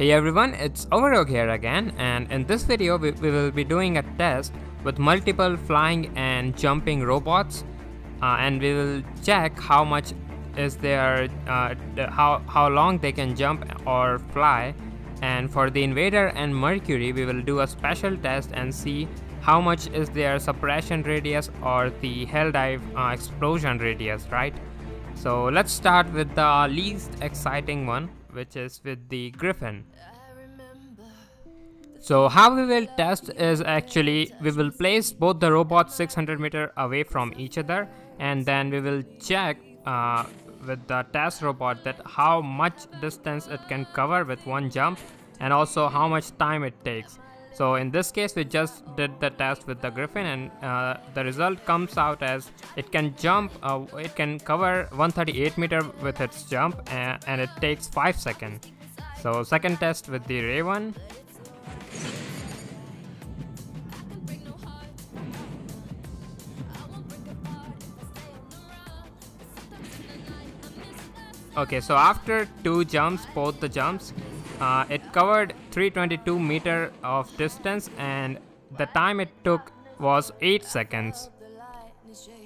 Hey everyone, it's Overrogue here again, and in this video we will be doing a test with multiple flying and jumping robots, and we will check how much is their how long they can jump or fly. And for the Invader and Mercury we will do a special test and see how much is their suppression radius or the hell dive explosion radius, right? So let's start with the least exciting one, which is with the Griffin. So how we will test is actually we will place both the robots 600 meters away from each other, and then we will check with the test robot that how much distance it can cover with one jump and also how much time it takes. So in this case we just did the test with the Griffin, and the result comes out as it can jump, it can cover 138 meters with its jump, and it takes 5 seconds. So second test with the Raven. Okay, so after two jumps, both the jumps, it covered 322 meters of distance, and the time it took was 8 seconds.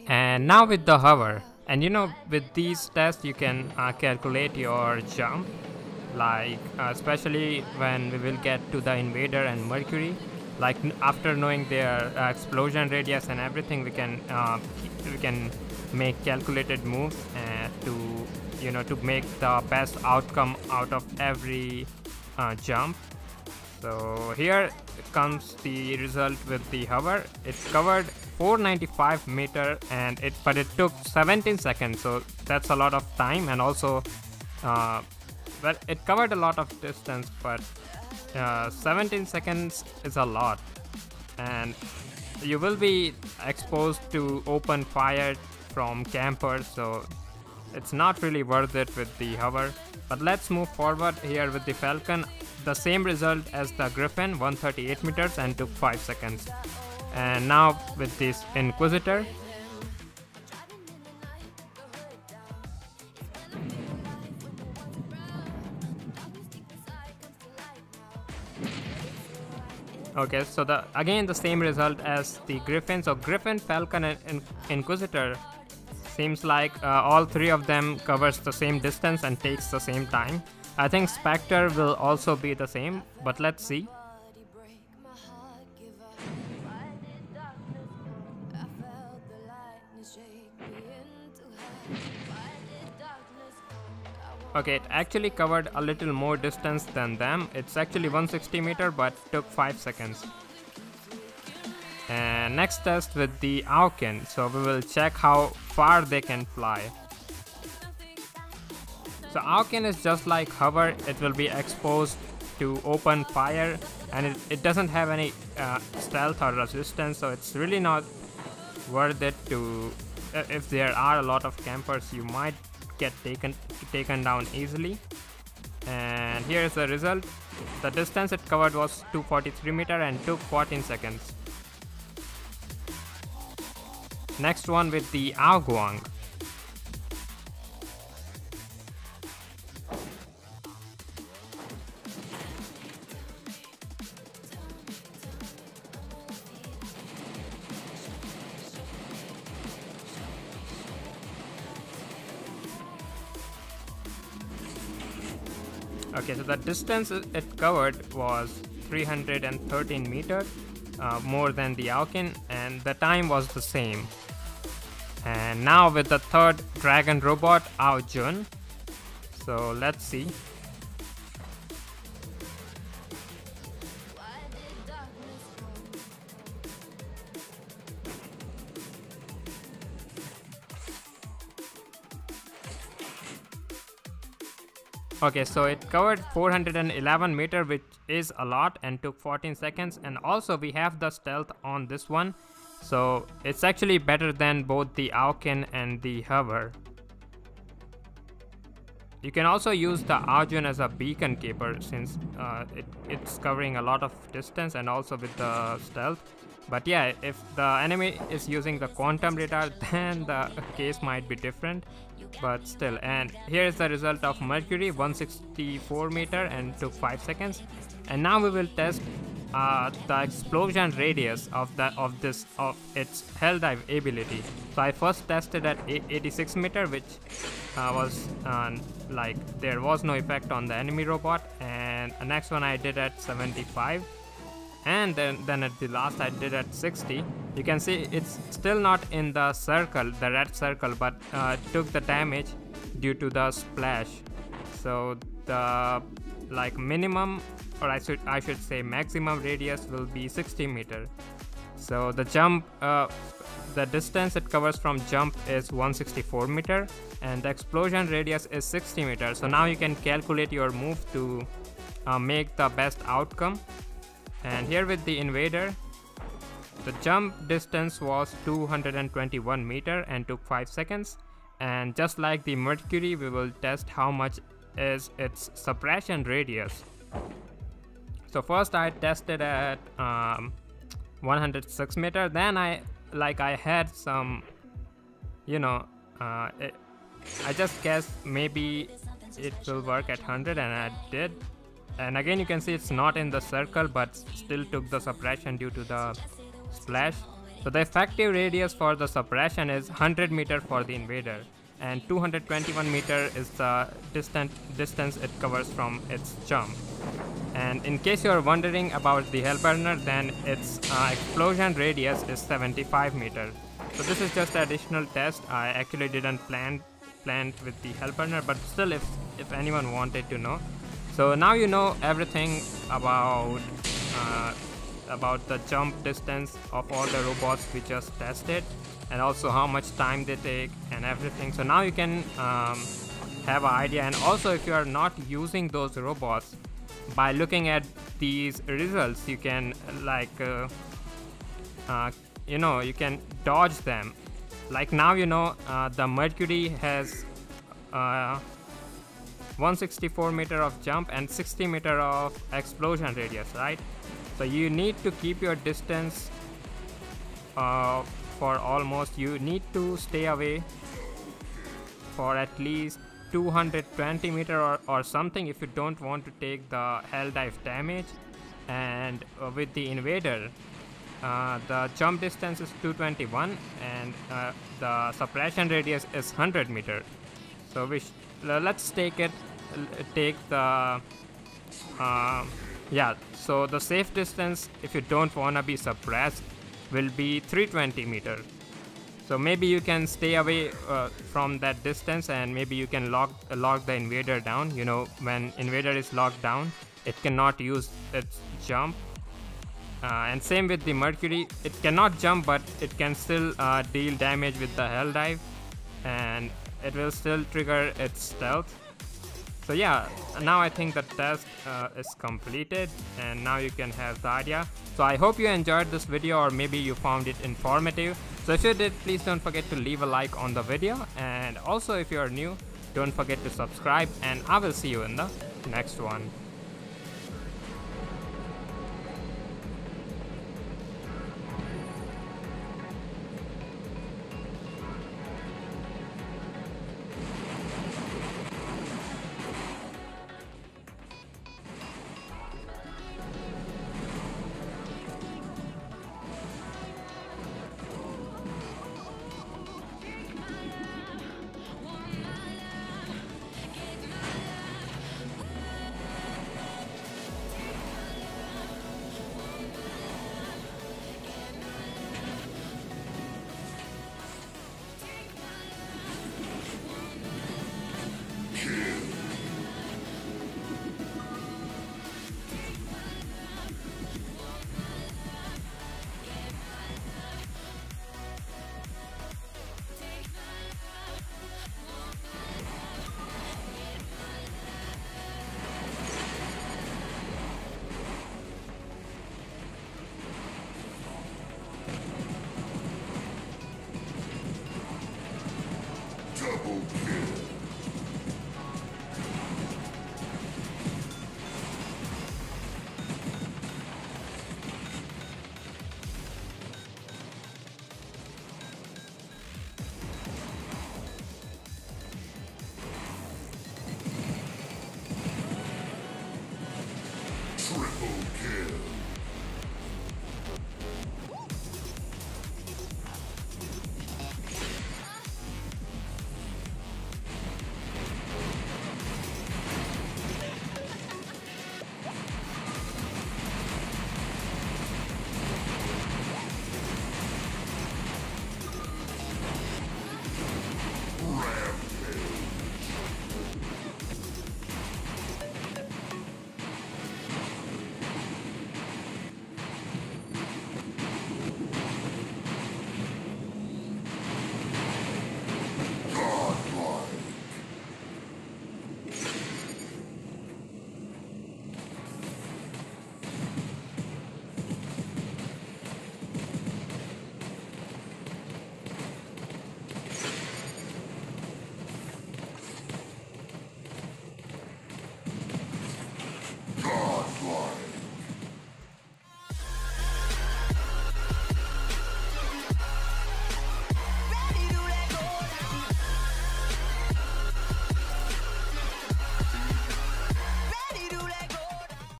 And now with the hover, and you know, with these tests you can calculate your jump, like especially when we will get to the Invader and Mercury, like after knowing their explosion radius and everything, we can make calculated moves to make the best outcome out of every jump. So here comes the result with the hover. It covered 495 meters, but it took 17 seconds, so that's a lot of time. And also well, it covered a lot of distance, but 17 seconds is a lot, and you will be exposed to open fire from campers, so it's not really worth it with the hover. But let's move forward here with the Falcon. The same result as the Griffin, 138 meters and took 5 seconds. And now with this Inquisitor. Okay, so again the same result as the Griffin. So Griffin, Falcon and Inquisitor, seems like all three of them covers the same distance and takes the same time. I think Spectre will also be the same, but let's see. Okay, it actually covered a little more distance than them. It's actually 160 meters but took 5 seconds. And next test with the Auken, so we will check how far they can fly. So Auken is just like hover, it will be exposed to open fire, and it doesn't have any stealth or resistance, so it's really not worth it to, if there are a lot of campers, you might get taken down easily. And here is the result. The distance it covered was 243 meters and took 14 seconds. Next one with the Aoguang. Okay, so the distance it covered was 313 meters, more than the Auken, and the time was the same. And now with the third dragon robot, Aojun. So let's see. Okay, so it covered 411 meters, which is a lot, and took 14 seconds. And also we have the stealth on this one, so it's actually better than both the Auken and the hover. you can also use the Arjun as a beacon keeper, since it's covering a lot of distance and also with the stealth. But yeah, if the enemy is using the quantum radar, then the case might be different, but still. And here is the result of Mercury, 164 meter and took 5 seconds. And now we will test the explosion radius of its hell dive ability. So I first tested at 86 meter, which was like there was no effect on the enemy robot, and the next one I did at 75, and then at the last I did at 60. You can see it's still not in the circle, the red circle, but took the damage due to the splash. So the like minimum, or I should say maximum radius will be 60 meter. So the jump, the distance it covers from jump is 164 meter, and the explosion radius is 60 meter. So now you can calculate your move to make the best outcome. And here with the Invader, the jump distance was 221 meter and took 5 seconds. And just like the Mercury, we will test how much is its suppression radius. So first I tested at 106 meter. Then I had some, I just guessed maybe it will work at 100, and I did. And again, you can see it's not in the circle, but still took the suppression due to the splash. So the effective radius for the suppression is 100 meter for the Invader, and 221 meter is the distance it covers from its jump. And in case you are wondering about the Hellburner, then its explosion radius is 75 meter. So this is just an additional test. I actually didn't plan with the Hellburner, but still, if anyone wanted to know. So now you know everything about the jump distance of all the robots we just tested, and also how much time they take and everything. So now you can have an idea. And also, if you are not using those robots, by looking at these results, you can you can dodge them. Like now, the Mercury has 164 meter of jump and 60 meter of explosion radius, right? So you need to keep your distance for almost, you need to stay away for at least 220 meter or something if you don't want to take the hell dive damage. And with the Invader, the jump distance is 221, and the suppression radius is 100 meter. So let's take the so the safe distance, if you don't want to be suppressed, will be 320 meter. So maybe you can stay away from that distance, and maybe you can lock the Invader down. When Invader is locked down, it cannot use its jump. And same with the Mercury, it cannot jump, but it can still deal damage with the hell dive, and it will still trigger its stealth. So yeah, now I think the test is completed, and now you can have the idea. So I hope you enjoyed this video, or maybe you found it informative. So if you did, please don't forget to leave a like on the video, and also if you are new, don't forget to subscribe, and I will see you in the next one.